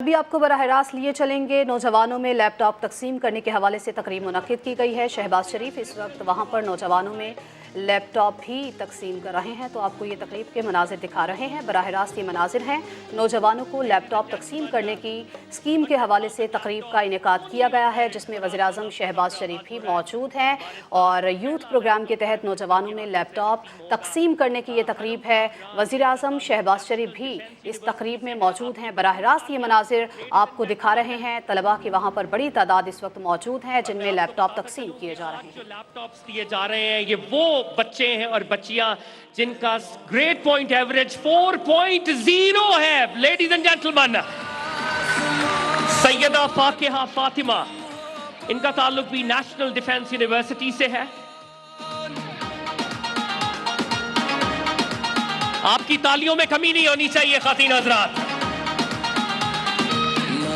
अभी आपको बराह रास्त लिए चलेंगे। नौजवानों में लैप टॉप तकसीम करने के हवाले से तकरीब मुनक्किद की गई है। शहबाज शरीफ इस वक्त वहाँ पर नौजवानों में लैप टॉप भी तकसीम कर रहे हैं, तो आपको ये तकरीब के मनाजिर दिखा रहे हैं। बराह रास्त ये मनाजिर हैं, नौजवानों को लैप टॉप तकसीम करने की स्कीम के हवाले से तकरीब का इनेकाद किया गया है, जिसमें वज़ीर-ए-आज़म शहबाज शरीफ भी मौजूद हैं और यूथ प्रोग्राम के तहत नौजवानों में लैप टॉप तकसीम करने की ये तकरीब है। वज़ीर-ए-आज़म शहबाज शरीफ भी इस तकरीब में मौजूद हैं। बराह रास्त ये मनाजिर आपको दिखा रहे हैं। तलबा की वहाँ पर बड़ी तादाद इस वक्त मौजूद है जिनमें लैपटॉप तकसीम किए जा रहे हैं। जो लैपटॉप्स दिए जा रहे हैं ये वो बच्चे हैं और बच्चियां जिनका ग्रेड पॉइंट एवरेज 4.0 है। Ladies and gentleman, Syeda Fakiha Fatima, इनका ताल्लुक भी नेशनल डिफेंस यूनिवर्सिटी से है। आपकी तालियों में कमी नहीं होनी चाहिए खातीन हजरात।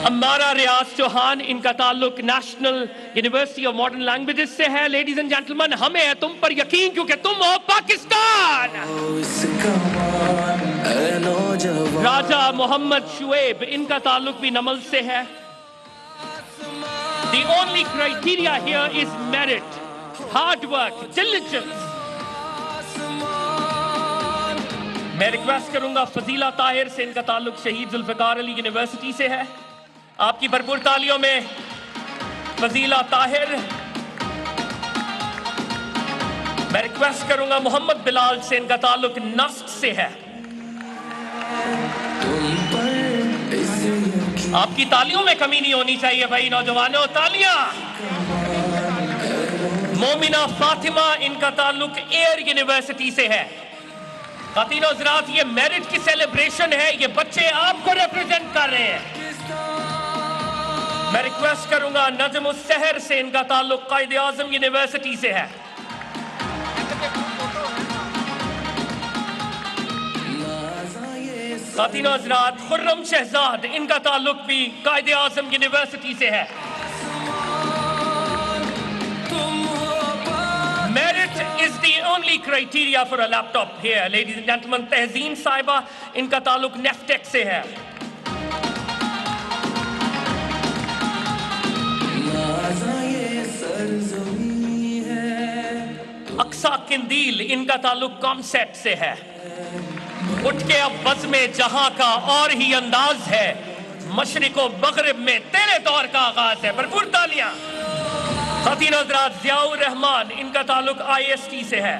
अम्मारा रियाज चौहान, इनका ताल्लुक national university of modern languages से है। लेडीज एंड जेंटलमैन, हमें है तुम पर यकीन क्योंकि तुम हो पाकिस्तान। राजा मोहम्मद शुएब, इनका ताल्लुक भी नमल से है। The only criteria here is merit, hard work, diligence. मैं रिक्वेस्ट करूंगा फजीला ताहिर से, इनका ताल्लुक शहीद जुल्फिकार अली यूनिवर्सिटी से है। आपकी भरपूर तालियों में फजीला ताहिर। मैं रिक्वेस्ट करूंगा मोहम्मद बिलाल से, इनका ताल्लुक नस्ट से है। आपकी तालियों में कमी नहीं होनी चाहिए भाई नौजवानों, तालियां। मोमिना फातिमा, इनका ताल्लुक एयर यूनिवर्सिटी से है। खातीन हज़रात, ये मेरिट की सेलिब्रेशन है, ये बच्चे आपको रिप्रेजेंट कर रहे हैं। मैं रिक्वेस्ट करूंगा नजम उस शहर से, इनका ताल्लुक कायदे आज़म यूनिवर्सिटी से है। खातीन हज़रात, खुर्रम शहजाद, इनका ताल्लुक भी कायदे आज़म यूनिवर्सिटी से है। Merit is the only criteria for a laptop here, ladies and gentlemen. तहजीन साहिबा, इनका ताल्लुक नेफ्टेक से है। अक्सा किंदील, इनका ताल्लुक कॉमसेट से है। उठ के अब बज़ में जहां का और ही अंदाज है, मशरिको मगरिब में तेरे दौर का आगाज है। भरपूर तालियां। खातीन हज़रात, ज़ियाउर रहमान, इनका ताल्लुक IST से है।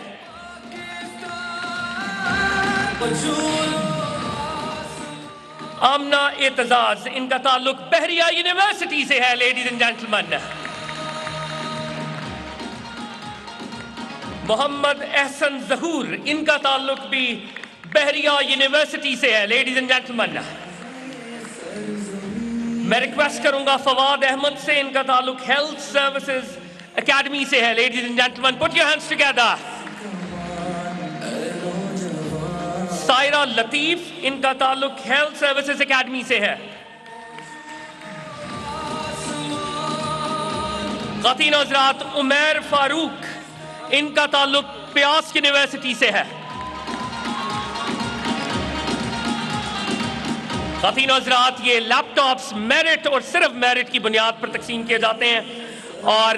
आमना एतजाज, इनका ताल्लुक बहरिया यूनिवर्सिटी से है। Ladies and gentleman, Mohammad Ehsan Zahoor, इनका ताल्लुक भी बहरिया यूनिवर्सिटी से है। लेडीज एंड जेंटलमैन, मैं रिक्वेस्ट करूंगा फवाद अहमद से, इनका ताल्लुक हेल्थ सर्विसेज एकेडमी से है। Ladies and gentleman, put your hands together. Saira Latif, इनका ताल्लुक हेल्थ सर्विसेज एकेडमी से है। खातीन हज़रात, उमैर फारूक, इनका ताल्लुक प्यास यूनिवर्सिटी से है। खातीन हज़रात, ये लैपटॉप्स मेरिट और सिर्फ मेरिट की बुनियाद पर तकसीम किए जाते हैं। और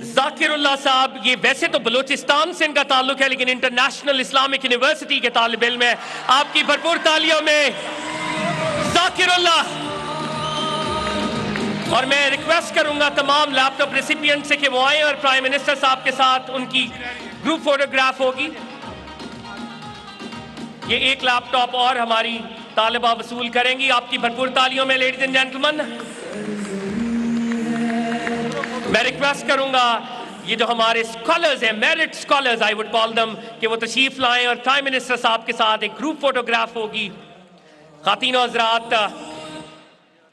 जाकिरुल्लाह साहब, ये वैसे तो बलूचिस्तान से इनका ताल्लुक है लेकिन इंटरनेशनल इस्लामिक यूनिवर्सिटी के तालिब इल्म है। आपकी भरपूर तालियों में जाकिरुल्लाह। और मैं रिक्वेस्ट करूंगा तमाम लैपटॉप रेसिपिएंट से कि वो आए और प्राइम मिनिस्टर साहब के साथ उनकी ग्रुप फोटोग्राफ होगी। ये एक लैपटॉप और हमारी तालिबा वसूल करेंगी। आपकी भरपूर तालियों में लेडीज एंड जेंटलमैन। मैं रिक्वेस्ट करूंगा ये जो हमारे स्कॉलर्स हैं, merit scholars I would call them, कि वो तशरीफ लाएं और प्राइम मिनिस्टर साहब के साथ एक ग्रुप फोटोग्राफ होगी। खातीन हज़रात,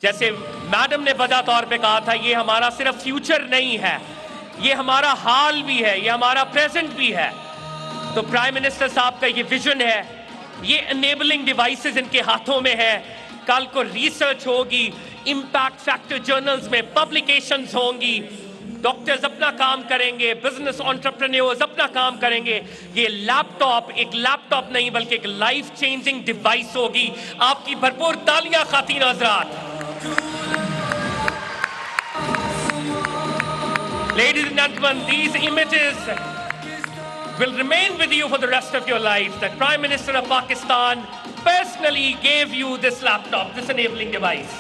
जैसे मैडम ने वजह तौर पे कहा था, ये हमारा सिर्फ फ्यूचर नहीं है, ये हमारा हाल भी है, ये हमारा प्रेजेंट भी है। तो प्राइम मिनिस्टर साहब का ये विजन है, ये एनेबलिंग डिवाइसेस इनके हाथों में है। कल को रिसर्च होगी, इम्पैक्ट फैक्टर जर्नल्स में पब्लिकेशंस होंगी, डॉक्टर्स अपना काम करेंगे, बिजनेस एंटरप्रेन्योर्स अपना काम करेंगे। ये लैपटॉप एक लैपटॉप नहीं बल्कि एक लाइफ चेंजिंग डिवाइस होगी। आपकी भरपूर तालियां खातीन हज़रात। Ladies and gentlemen, these images will remain with you for the rest of your lives, that Prime Minister of Pakistan personally gave you this laptop, this enabling device.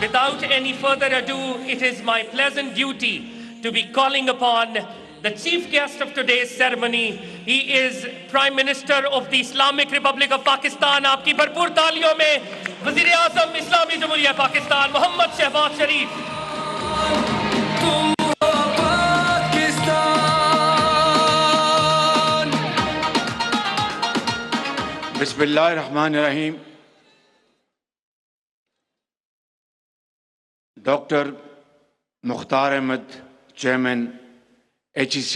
Without any further ado, it is my pleasant duty to be calling upon the chief guest of today's ceremony. He is Prime Minister of the Islamic Republic of Pakistan. Aapki bharpoor taaliyon mein Wazir-e-Azam Islami Jamhuriyat Pakistan, Mohammad Shehbaz Sharif. बिस्मिल्लाहिर्रहमानिर्रहीम। Doctor Mukhtar Ahmad, chairman HEC,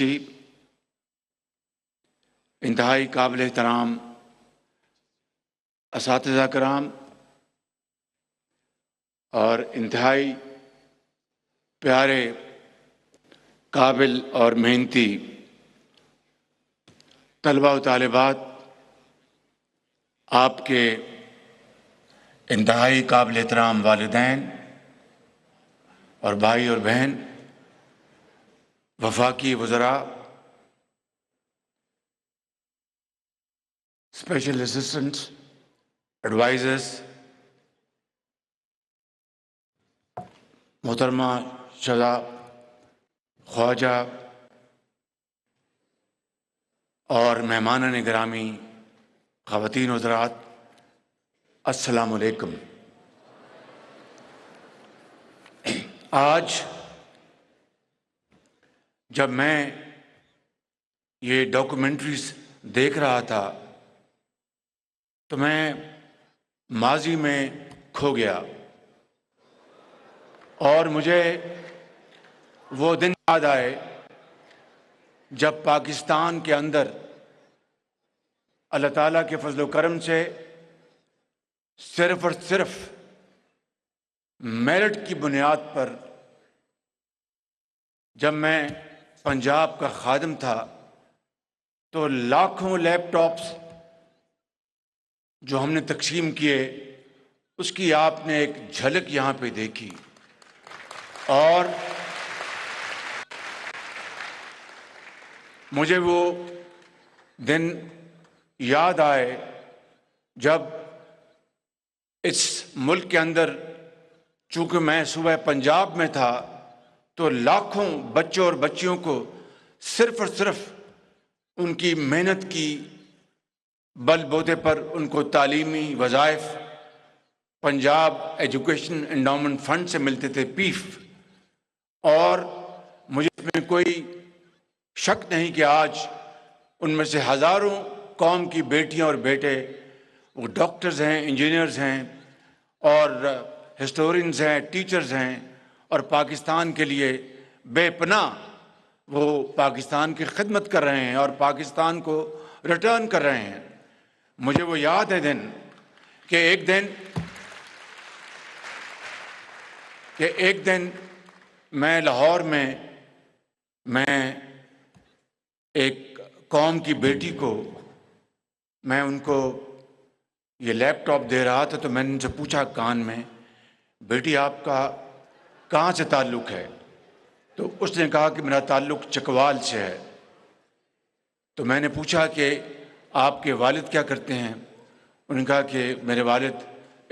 इंतहाई काबिल एहतराम असातिज़ा कराम और इंतहाई प्यारे, काबिल और मेहनती तलबा व तालिबात, आपके इंतहाई काबिल एहतराम वालिदैन और भाई और बहन, वफाकी वज़रा, स्पेशल असिस्टेंट्स, एडवाइज़र्स, मोहतरमा शज़ा ख्वाजा और मेहमानान गिरामी, ख़वातीन हज़रात, अस्सलामु अलैकुम। आज जब मैं ये डॉक्यूमेंट्रीज देख रहा था तो मैं माजी में खो गया और मुझे वो दिन याद आए जब पाकिस्तान के अंदर अल्लाह ताला के फजल करम से सिर्फ और सिर्फ मेरिट की बुनियाद पर जब मैं पंजाब का खादिम था तो लाखों लैपटॉप्स जो हमने तकसीम किए उसकी आपने एक झलक यहाँ पे देखी और मुझे वो दिन याद आए जब इस मुल्क के अंदर, चूँकि मैं सुबह पंजाब में था, तो लाखों बच्चों और बच्चियों को सिर्फ और सिर्फ उनकी मेहनत की बलबूते पर उनको तालीमी वज़ाइफ पंजाब एजुकेशन एंडाउमेंट फंड से मिलते थे, पीफ। और मुझे इसमें कोई शक नहीं कि आज उनमें से हज़ारों कौम की बेटियां और बेटे, वो डॉक्टर्स हैं, इंजीनियर्स हैं और हिस्टोरियंस हैं, टीचर्स हैं और पाकिस्तान के लिए बेपनाह वो पाकिस्तान की खिदमत कर रहे हैं और पाकिस्तान को रिटर्न कर रहे हैं। मुझे वो याद है दिन कि एक दिन मैं लाहौर में मैं एक कौम की बेटी को मैं उनको ये लैपटॉप दे रहा था तो मैंने उनसे पूछा कान में, बेटी आपका कहाँ से ताल्लुक़ है? तो उसने कहा कि मेरा ताल्लुक़ चकवाल से है। तो मैंने पूछा कि आपके वालिद क्या करते हैं? उन्होंने कहा कि मेरे वालिद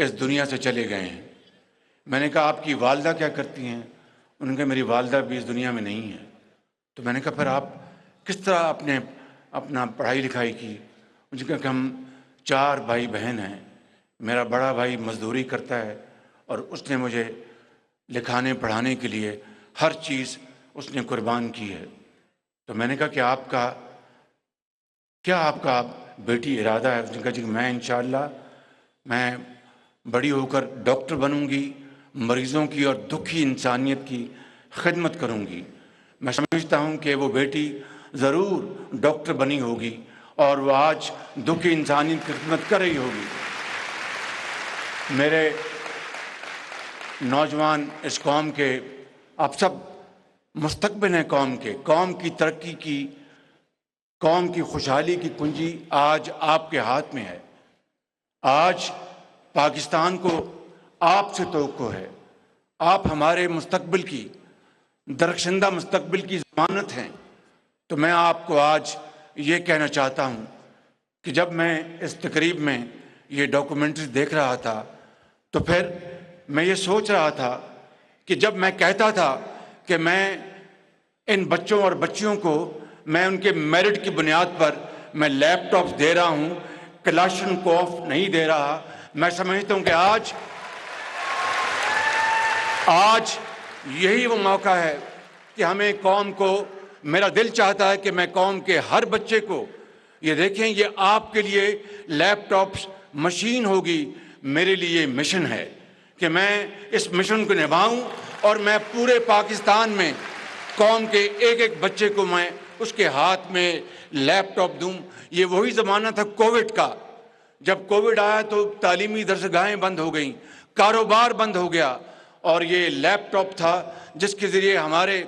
इस दुनिया से चले गए हैं। मैंने कहा आपकी वालदा क्या करती हैं? उन्होंने कहा मेरी वालदा भी इस दुनिया में नहीं है। तो मैंने कहा फिर आप किस तरह अपना पढ़ाई लिखाई की? उन्होंने कहा कि हम 4 भाई बहन हैं, मेरा बड़ा भाई मजदूरी करता है और उसने मुझे लिखाने पढ़ाने के लिए हर चीज़ उसने कुर्बान की है। तो मैंने कहा कि आपका बेटी इरादा है? उसने कहा जी मैं इंशाअल्लाह मैं बड़ी होकर डॉक्टर बनूंगी, मरीज़ों की और दुखी इंसानियत की खिदमत करूंगी। मैं समझता हूं कि वो बेटी ज़रूर डॉक्टर बनी होगी और वो आज दुखी इंसानियत की खिदमत कर रही होगी। मेरे नौजवान इस कौम के, आप सब मुस्तकबिल हैं कौम के, कौम की तरक्की की, कौम की खुशहाली की कुंजी आज आपके हाथ में है। आज पाकिस्तान को आपसे तवक्को है, आप हमारे मुस्तकबिल की, درخشندہ مستقبل کی ضمانت ہیں. تو میں آپ کو آج یہ کہنا چاہتا ہوں کہ جب میں اس تقریب میں یہ ڈاکومنٹری دیکھ رہا تھا تو پھر میں یہ سوچ رہا تھا کہ جب میں کہتا تھا کہ میں ان بچوں اور بچیوں کو میں ان کے میرٹ کی بنیاد پر میں لیپ ٹاپس دے رہا ہوں, کلاشنکوف نہیں دے رہا, میں سمجھتا ہوں کہ آج یہی وہ موقع ہے کہ ہمیں قوم کو, میرا دل چاہتا ہے کہ میں قوم کے ہر بچے کو یہ دیکھیں, یہ آپ کے لیے لیپ ٹاپس مشین ہوگی, میرے لیے مشن ہے کہ میں اس مشن کو نبھاؤں اور میں پورے پاکستان میں قوم کے ایک ایک بچے کو میں اس کے ہاتھ میں لیپ ٹاپ دوں. یہ وہی زمانہ تھا کووڈ کا, جب کووڈ آیا تو تعلیمی درسگاہیں بند ہو گئیں, کاروبار بند ہو گیا, اور یہ لیپ ٹاپ تھا جس کے ذریعے ہمارے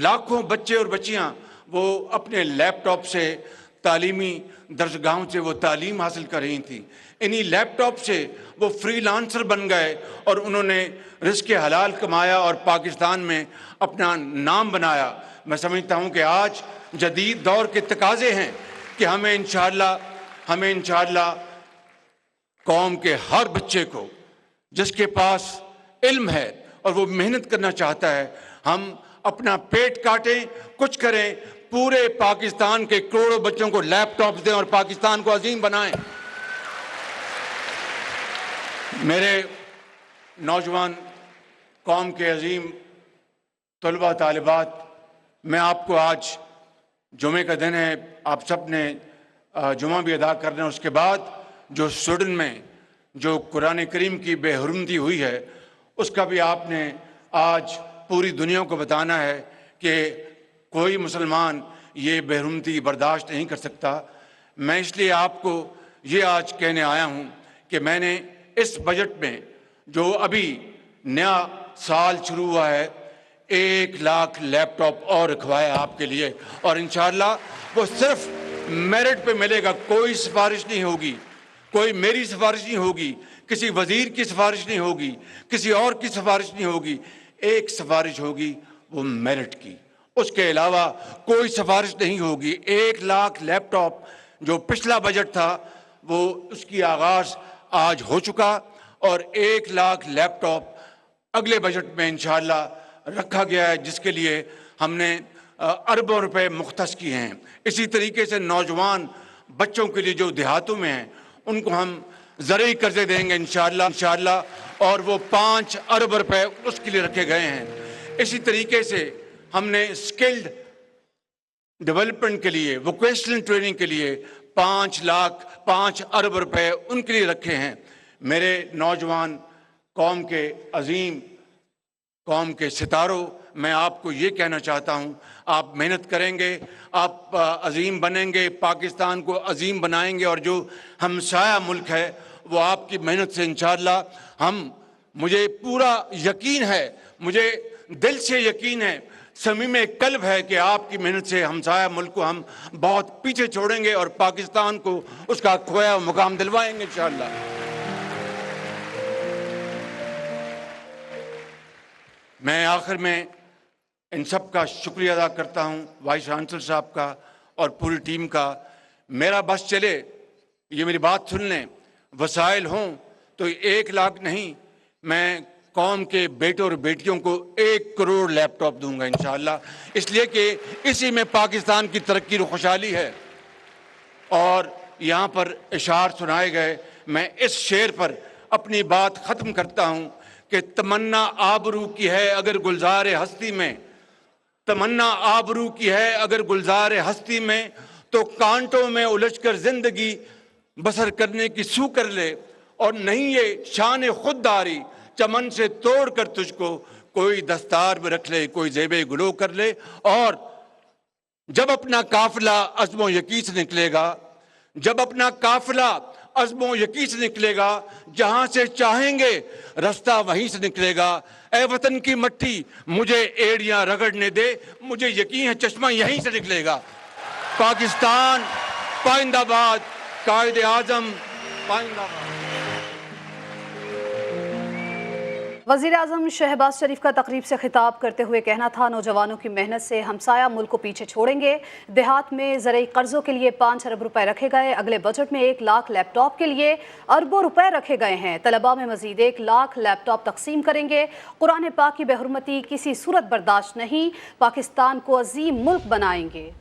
لاکھوں بچے اور بچیاں وہ اپنے لیپ ٹاپ سے تعلیمی درسگاہوں سے وہ تعلیم حاصل کر رہی تھیں. انہی لیپ ٹاپ سے وہ فری لانسر بن گئے اور انہوں نے رزق حلال کمایا اور پاکستان میں اپنا نام بنایا. میں سمجھتا ہوں کہ آج جدید دور کے تقاضے ہیں کہ ہمیں انشاءاللہ قوم کے ہر بچے کو جس کے پاس علم ہے اور وہ محنت کرنا چاہتا ہے, ہم اپنا پیٹ کاٹیں, کچھ کریں, پورے پاکستان کے کروڑوں بچوں کو لیپ ٹاپس دیں اور پاکستان کو عظیم بنائیں. میرے نوجوان قوم کے عظیم طلباء طالبات, میں آپ کو آج جمعے کا دن ہے, آپ سب نے جمعہ بھی ادا کرنا ہے, اس کے بعد جو سوڈن میں جو قرآن کریم کی بے حرمتی ہوئی ہے اس کا بھی آپ نے آج پوری دنیا کو بتانا ہے کہ کوئی مسلمان یہ بے حرمتی برداشت نہیں کر سکتا. میں اس لیے آپ کو یہ آج کہنے آیا ہوں کہ میں نے اس بجٹ میں جو ابھی نیا سال شروع ہوا ہے 1 لاکھ لیپ ٹاپ اور رکھوایا آپ کے لیے, اور انشاءاللہ وہ صرف میرٹ پہ ملے گا, کوئی سفارش نہیں ہوگی, کوئی میری سفارش نہیں ہوگی, کسی وزیر کی سفارش نہیں ہوگی, کسی اور کی سفارش نہیں ہوگی, ایک سفارش ہوگی وہ میرٹ کی, اس کے علاوہ کوئی سفارش نہیں ہوگی. 1 لاکھ لیپ ٹاپ جو پچھلا بجٹ تھا وہ اس کی آغاز آج ہو چکا, اور 1 لاکھ لیپ ٹاپ اگلے بجٹ میں انشاءاللہ رکھا گیا ہے جس کے لیے ہم نے اربوں روپے مختص کیے ہیں. اسی طریقے سے نوجوان بچوں کے لیے جو دیہاتوں میں ہیں ان کو ہم زرعی قرضے دیں گے انشاءاللہ, اور وہ 5 ارب روپے اس کے لیے رکھے گئے ہیں. اسی طریقے سے ہم نے اسکلڈ ڈیولپمنٹ کے لیے, ووکیشنل ٹریننگ کے لیے 5 ارب روپے ان کے لیے رکھے ہیں. میرے نوجوان قوم کے عظیم, قوم کے ستاروں, میں آپ کو یہ کہنا چاہتا ہوں, آپ محنت کریں گے, آپ عظیم بنیں گے, پاکستان کو عظیم بنائیں گے, اور جو ہمسایہ ملک ہے وہ آپ کی محنت سے انشاءاللہ مجھے پورا یقین ہے, مجھے دل سے یقین ہے, صمیم قلب ہے کہ آپ کی محنت سے ہمسایہ ملک کو ہم بہت پیچھے چھوڑیں گے اور پاکستان کو اس کا کھویا مقام دلوائیں گے انشاءاللہ. میں آخر میں ان سب کا شکریہ ادا کرتا ہوں, وائس چانسلر صاحب کا اور پوری ٹیم کا. میرا بس چلے, یہ میری بات سن لیں, وسائل ہوں تو 1 لاکھ نہیں, میں قوم کے بیٹوں اور بیٹیوں کو 1 کروڑ لیپ ٹاپ دوں گا انشاءاللہ, اس لیے کہ اسی میں پاکستان کی ترقی اور خوشحالی ہے. اور یہاں پر اشعار سنائے گئے, میں اس شعر پر اپنی بات ختم کرتا ہوں کہ تمنا آبرو کی ہے اگر گلزار ہستی میں, تمنا آبرو کی ہے اگر گلزار ہستی میں, تو کانٹوں میں الجھ کر زندگی بسر کرنے کی سو کر لے, اور نہیں یہ شان خودداری چمن سے توڑ کر تجھ کو کوئی دستار میں رکھ لے, کوئی زیب گلو کر لے. اور جب اپنا قافلہ عزم و یقین سے نکلے گا, جب اپنا قافلہ عزم و یقین سے نکلے گا, جہاں سے چاہیں گے رستہ وہیں سے نکلے گا. اے وطن کی مٹی مجھے ایڑیاں رگڑنے دے, مجھے یقین ہے چشمہ یہیں سے نکلے گا. پاکستان پائندہ باد, قائد اعظم پائندہ باد. वज़ीर आज़म शहबाज शरीफ का तकरीब से खिताब करते हुए कहना था, नौजवानों की मेहनत से हमसाया मुल्क को पीछे छोड़ेंगे। देहात में ज़रई कर्ज़ों के लिए 5 अरब रुपए रखे गए। अगले बजट में 1 लाख लैपटॉप के लिए अरबों रुपए रखे गए हैं। तलबा में मज़ीद 1 लाख लैपटॉप तकसीम करेंगे। कुरान पाक की बेहुरमती किसी सूरत बर्दाश्त नहीं। पाकिस्तान को अजीम मुल्क बनाएंगे।